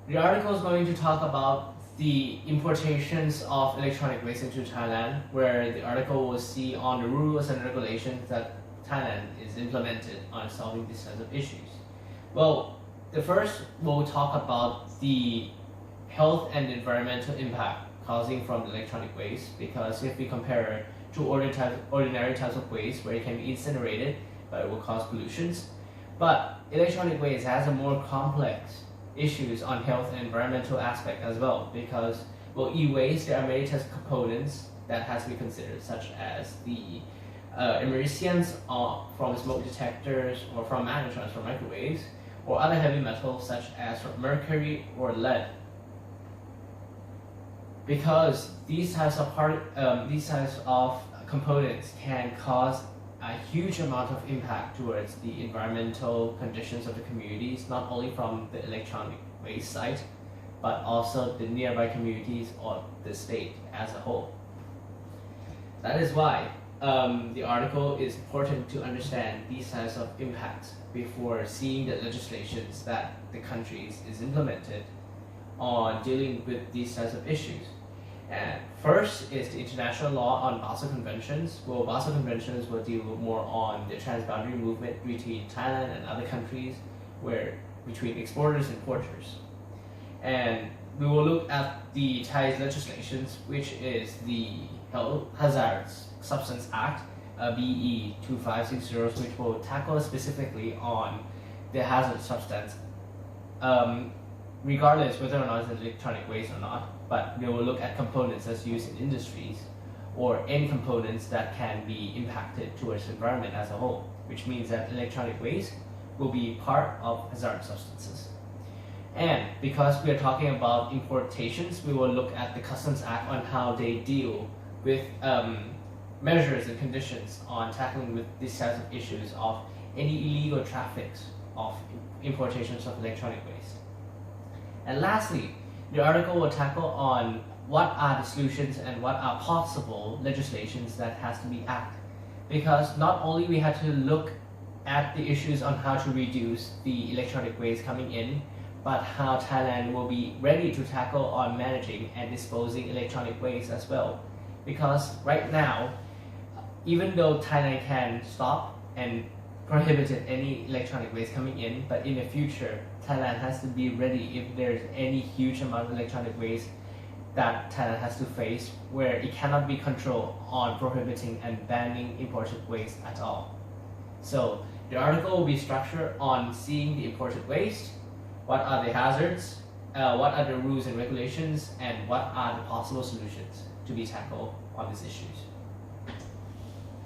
The article is going to talk about the importations of electronic waste into Thailand, where the article will see on the rules and regulations that Thailand is implemented on solving these kinds of issues. Well, the first we'll talk about the health and environmental impact causing from electronic waste, because if we compare to ordinary types of waste where it can be incinerated, but it will cause pollutions. But electronic waste has a more complex issues on health and environmental aspect as well, because well, e-waste, there are many types of components that has to be considered, such as the emissions from smoke detectors or from magnetrons from microwaves, or other heavy metals such as from mercury or lead. Because these types of components can cause a huge amount of impact towards the environmental conditions of the communities, not only from the electronic waste site, but also the nearby communities or the state as a whole. That is why the article is important to understand these types of impacts before seeing the legislations that the countries is implemented on dealing with these types of issues. And first is the international law on Basel Conventions. Well, Basel Conventions will deal more on the transboundary movement between Thailand and other countries, where between exporters and importers. And we will look at the Thai legislations, which is the Hazardous Substance Act, BE 2560, which will tackle specifically on the hazardous substance, regardless whether or not it's electronic waste or not. But we will look at components that's used in industries, or any components that can be impacted towards the environment as a whole, which means that electronic waste will be part of hazardous substances. And because we are talking about importations, we will look at the Customs Act on how they deal with measures and conditions on tackling with these types of issues of any illegal traffics of importations of electronic waste. And lastly, the article will tackle on what are the solutions and what are possible legislations that has to be acted. Because not only we have to look at the issues on how to reduce the electronic waste coming in, but how Thailand will be ready to tackle on managing and disposing electronic waste as well. Because right now, even though Thailand can stop and prohibited any electronic waste coming in, but in the future, Thailand has to be ready if there's any huge amount of electronic waste that Thailand has to face, where it cannot be controlled on prohibiting and banning imported waste at all. So the article will be structured on seeing the imported waste, what are the hazards, what are the rules and regulations, and what are the possible solutions to be tackled on these issues.